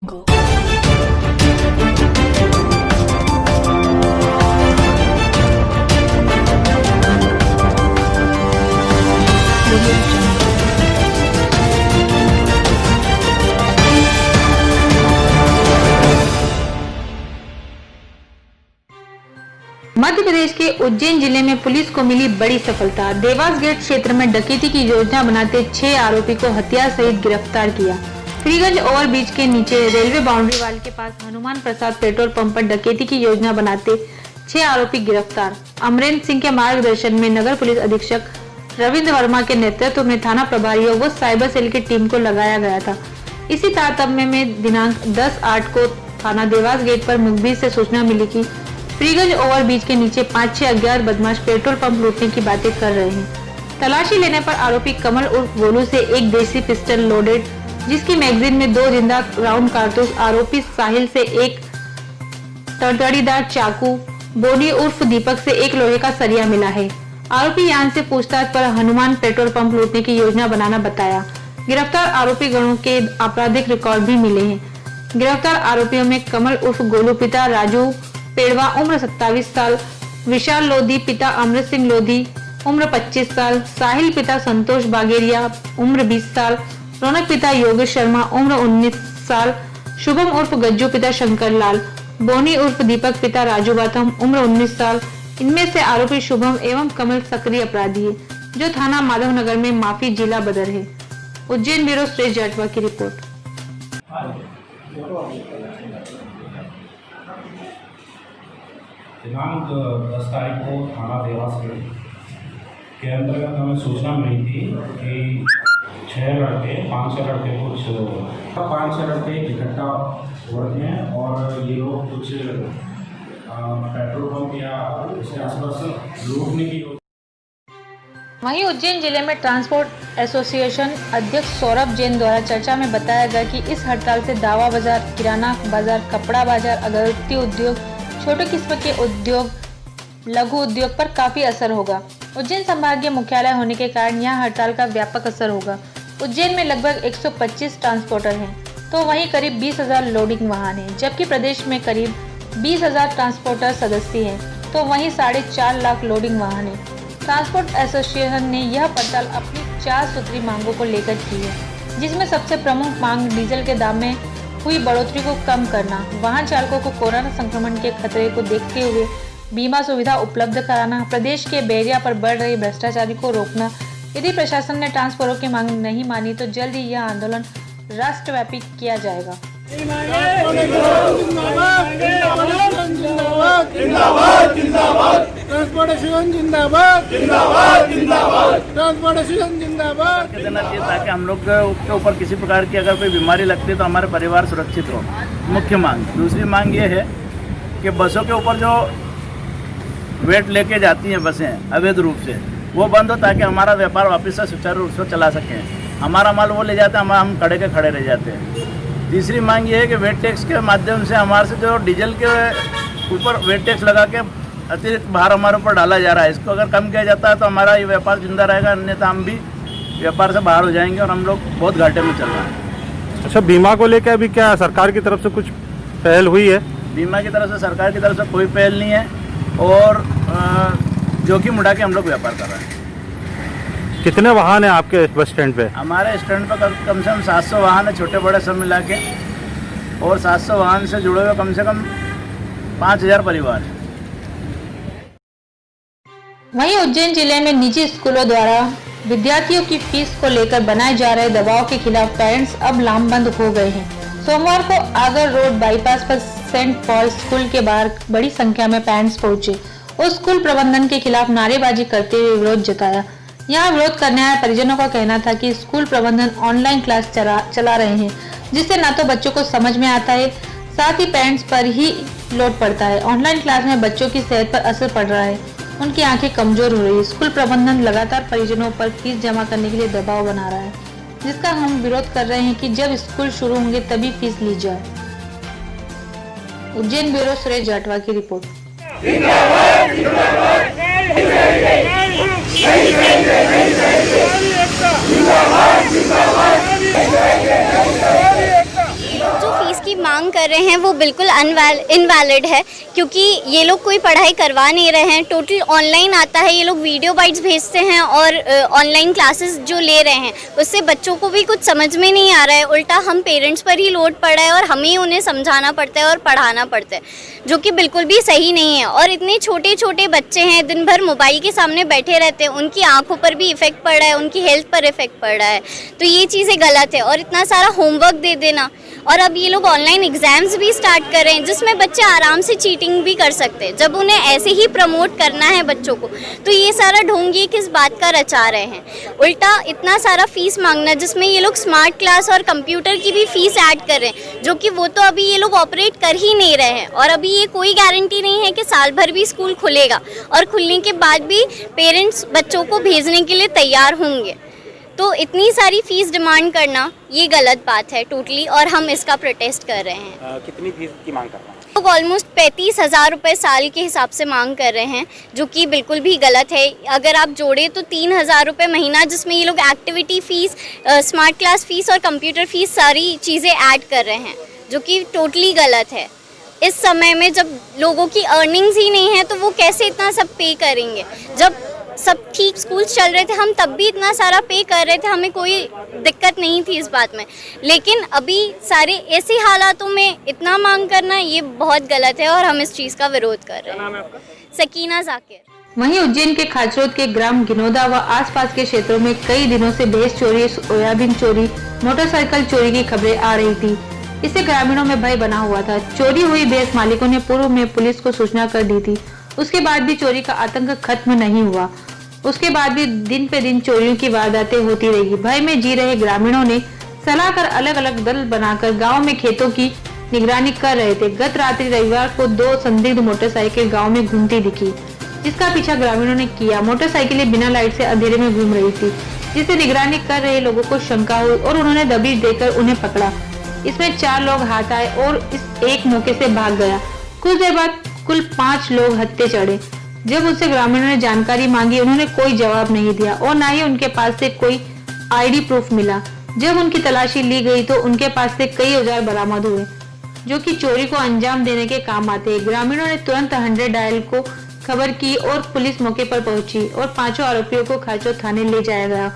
Go. Madhya Pradesh के उज्जैन जिले में पुलिस को मिली बड़ी सफलता। देवास गेट क्षेत्र में डकैती की योजना बनाते 6 आरोपी को हथियार सहित गिरफ्तार किया। फ्रीगंज ओवरब्रिज के नीचे रेलवे बाउंड्री वाल के पास हनुमान प्रसाद पेट्रोल पंप पर डकैती की योजना बनाते 6 आरोपी गिरफ्तार। अमरेंद्र सिंह के मार्गदर्शन में नगर पुलिस अधीक्षक रविंद्र वर्मा के नेतृत्व में थाना प्रभारियों व साइबर सेल की टीम को लगाया गया था। इसी तारतम्य में दिनांक 10/8 को थाना देवास गेट पर मुखबिर से सूचना मिली कि फ्रीगंज ओवरब्रिज के नीचे 5-6 अज्ञात बदमाश पेट्रोल पंप लूटने की बातें कर रहे हैं। तलाशी लेने पर आरोपी कमल उर्फ गोलू से एक देसी पिस्टल लोडेड जिसकी मैगजीन में 2 जिंदा राउंड कारतूस, आरोपी साहिल से एक तड़तड़ीदार चाकू, बोनी उर्फ दीपक से एक लोहे का सरिया मिला है। आरोपी यान से पूछताछ पर हनुमान पेट्रोल पंप लूटने की योजना बनाना बताया। गिरफ्तार आरोपी गणों के आपराधिक रिकॉर्ड भी मिले हैं। गिरफ्तार आरोपियों में कमल उर्फ गोलू पिता राजू पेड़वा उम्र 27 साल, विशाल लोधी पिता अमृत सिंह लोधी उम्र 25 साल, साहिल पिता संतोष बागेरिया उम्र 20 साल, रौनक पिता योगेश शर्मा उम्र 19 साल, शुभम उर्फ गज्जू पिता शंकर लाल, बोनी उर्फ दीपक पिता राजू बाथम उम्र 19 साल। इनमें से आरोपी शुभम एवं कमल सक्रिय अपराधी है जो थाना माधवनगर में माफी जिला बदर है। उज्जैन ब्यूरो सुरेश जाटवा की रिपोर्ट। दिनांक 10 तारीख को थाना देवास के अंतर्गत हमें सूचना मिली थी कि 5-6 लड़के कुछ 5-6 लड़के इकट्ठा हुए हैं और ये लोग कुछ पेट्रोल पंप या उसके आसपास लूटने की। वहीं उज्जैन जिले में ट्रांसपोर्ट एसोसिएशन अध्यक्ष सौरभ जैन द्वारा चर्चा में बताया गया कि इस हड़ताल से दावा बाजार, किराना बाजार, कपड़ा बाजार, अगरबत्ती उद्योग, छोटे किस्म के उद्योग, लघु उद्योग पर काफी असर होगा। उज्जैन संभागीय मुख्यालय होने के कारण यह हड़ताल का व्यापक असर होगा। उज्जैन में लगभग 125 ट्रांसपोर्टर हैं, तो वहीं करीब 20,000 लोडिंग वाहन हैं, जबकि प्रदेश में करीब 20,000 ट्रांसपोर्टर सदस्य हैं, तो वहीं 4.5 लाख लोडिंग वाहन हैं। ट्रांसपोर्ट एसोसिएशन ने यह हड़ताल अपनी 4 सूत्री मांगों को लेकर की है, जिसमें सबसे प्रमुख मांग डीजल के दाम में हुई बढ़ोतरी को कम करना, वाहन चालकों को कोरोना संक्रमण के खतरे को देखते हुए बीमा सुविधा उपलब्ध कराना, प्रदेश के बैरिया पर बढ़ रही भ्रष्टाचारी को रोकना। यदि प्रशासन ने ट्रांसपोर्टरों की मांग नहीं मानी तो जल्द ही यह आंदोलन राष्ट्रव्यापी किया जाएगा। ट्रांसपोर्टेशन जिंदाबाद, जिंदाबाद, जिंदाबाद, ट्रांसपोर्टेशन जिंदाबाद। देना चाहिए ताकि हम लोग के ऊपर किसी प्रकार की अगर कोई बीमारी लगती है तो हमारे परिवार सुरक्षित हो। मुख्य मांग। दूसरी मांग ये है कि बसों के ऊपर जो वेट लेके जाती हैं बसें अवैध रूप से, वो बंद हो ताकि हमारा व्यापार वापस से सुचारू रूप से चला सकें। हमारा माल वो ले जाते हैं, हम खड़े के खड़े रह जाते हैं। तीसरी मांग ये है कि वेट टैक्स के माध्यम से हमारे से जो डीजल के ऊपर वेट टैक्स लगा के अतिरिक्त भार हमारे ऊपर डाला जा रहा है, इसको अगर कम किया जाता है तो हमारा ये व्यापार जिंदा रहेगा, अन्यथा हम भी व्यापार से बाहर हो जाएंगे और हम लोग बहुत घाटे में चल रहे हैं। अच्छा, बीमा को लेकर अभी क्या सरकार की तरफ से कुछ पहल हुई है? बीमा की तरफ से सरकार की तरफ से कोई पहल नहीं है और जोखिम उठा के हम लोग व्यापार कर रहे हैं। कितने वाहन हैं आपके बस स्टैंड पे? हमारे स्टैंड पर कम से कम 700 वाहन है, छोटे बड़े सब मिला के, और 700 वाहन से जुड़े हुए कम से कम 5,000 परिवार हैं। वहीं उज्जैन जिले में निजी स्कूलों द्वारा विद्यार्थियों की फीस को लेकर बनाए जा रहे दबाव के खिलाफ पेरेंट्स अब लामबंद हो गए हैं। सोमवार को आगर रोड बाईपास पर सेंट पॉल स्कूल के बाहर बड़ी संख्या में पेरेंट्स पहुंचे और स्कूल प्रबंधन के खिलाफ नारेबाजी करते हुए विरोध जताया। यहाँ विरोध करने आए परिजनों का कहना था कि स्कूल प्रबंधन ऑनलाइन क्लास चला रहे हैं, जिससे न तो बच्चों को समझ में आता है, साथ ही पेरेंट्स पर ही लोड पड़ता है। ऑनलाइन क्लास में बच्चों की सेहत पर असर पड़ रहा है, उनकी आंखें कमजोर हो रही है। स्कूल प्रबंधन लगातार परिजनों पर फीस जमा करने के लिए दबाव बना रहा है, जिसका हम विरोध कर रहे हैं कि जब स्कूल शुरू होंगे तभी फीस ली जाए। उज्जैन ब्यूरो सुरेश जाटवा की रिपोर्ट। जो फीस की की मांग कर रहे हैं वो बिल्कुल इनवैलिड है, क्योंकि ये लोग कोई पढ़ाई करवा नहीं रहे हैं। टोटल ऑनलाइन आता है, ये लोग वीडियो बाइट्स भेजते हैं और ऑनलाइन क्लासेस जो ले रहे हैं उससे बच्चों को भी कुछ समझ में नहीं आ रहा है। उल्टा हम पेरेंट्स पर ही लोड पड़ा है और हमें उन्हें समझाना पड़ता है और पढ़ाना पड़ता है, जो कि बिल्कुल भी सही नहीं है। और इतने छोटे छोटे बच्चे हैं, दिन भर मोबाइल के सामने बैठे रहते हैं, उनकी आंखों पर भी इफेक्ट पड़ रहा है, उनकी हेल्थ पर इफेक्ट पड़ रहा है। तो ये चीज़ें गलत है। और इतना सारा होमवर्क दे देना, और अब ये लोग ऑनलाइन एग्जाम्स भी स्टार्ट कर रहे हैं जिसमें बच्चे आराम से चीटिंग भी कर सकते हैं। जब उन्हें ऐसे ही प्रमोट करना है बच्चों को, तो ये सारा ढोंग ये किस बात का रचा रहे हैं। उल्टा इतना सारा फीस मांगना, जिसमें ये लोग स्मार्ट क्लास और कंप्यूटर की भी फीस ऐड कर रहे हैं, जो कि वो तो अभी ये लोग ऑपरेट कर ही नहीं रहे हैं। और अभी ये कोई गारंटी नहीं है कि साल भर भी स्कूल खुलेगा और खुलने के बाद भी पेरेंट्स बच्चों को भेजने के लिए तैयार होंगे। तो इतनी सारी फीस डिमांड करना ये गलत बात है टोटली, और हम इसका प्रोटेस्ट कर रहे हैं। कितनी फीस की मांग कर रहे हैं? लोग ऑलमोस्ट 35,000 रुपये साल के हिसाब से मांग कर रहे हैं, जो कि बिल्कुल भी गलत है। अगर आप जोड़े तो 3,000 रुपये महीना, जिसमें ये लोग activity fees, smart class fees और कंप्यूटर फ़ीस सारी चीज़ें ऐड कर रहे हैं, जो कि टोटली गलत है। इस समय में जब लोगों की अर्निंग्स ही नहीं है तो वो कैसे इतना सब पे करेंगे। जब सब ठीक स्कूल चल रहे थे हम तब भी इतना सारा पे कर रहे थे, हमें कोई दिक्कत नहीं थी इस बात में। लेकिन अभी सारे ऐसे हालातों में इतना मांग करना ये बहुत गलत है और हम इस चीज़ का विरोध कर रहे हैं। सकीना जाकिर। वहीं उज्जैन के खाचरोद के ग्राम गिनोदा व आसपास के क्षेत्रों में कई दिनों से भैंस चोरी, सोयाबीन चोरी, मोटरसाइकिल चोरी की खबरें आ रही थी। इससे ग्रामीणों में भय बना हुआ था। चोरी हुई भैंस मालिकों ने पूर्व में पुलिस को सूचना कर दी थी। उसके बाद भी चोरी का आतंक खत्म नहीं हुआ। उसके बाद भी दिन पे दिन चोरियों की वारदातें होती रही। भय में जी रहे ग्रामीणों ने सलाह कर अलग अलग दल बनाकर गांव में खेतों की निगरानी कर रहे थे। गत रात्रि रविवार को 2 संदिग्ध मोटरसाइकिल गांव में घूमती दिखी, जिसका पीछा ग्रामीणों ने किया। मोटरसाइकिलें बिना लाइट से अंधेरे में घूम रही थी, जिससे निगरानी कर रहे लोगों को शंका हुई और उन्होंने दबिश देकर उन्हें पकड़ा। इसमें 4 लोग हाथ आए और इस एक मौके से भाग गया। कुछ देर बाद कुल 5 लोग हत्थे चढ़े। जब उससे ग्रामीणों ने जानकारी मांगी, उन्होंने कोई जवाब नहीं दिया और ना ही उनके पास से कोई आईडी प्रूफ मिला। जब उनकी तलाशी ली गई तो उनके पास से कई औजार बरामद हुए, जो कि चोरी को अंजाम देने के काम आते हैं। ग्रामीणों ने तुरंत 100 डायल को खबर की और पुलिस मौके पर पहुंची और 5 आरोपियों को खाचो थाने ले जाया गया।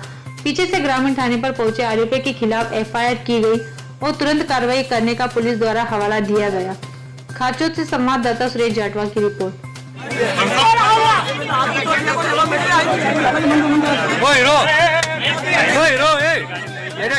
पीछे से ग्रामीण थाने पर पहुंचे आरोपियों के खिलाफ FIR की गई और तुरंत कार्रवाई करने का पुलिस द्वारा हवाला दिया गया। खाचोद से संवाददाता सुरेश जाटवा की रिपोर्ट। ओए रो, ए,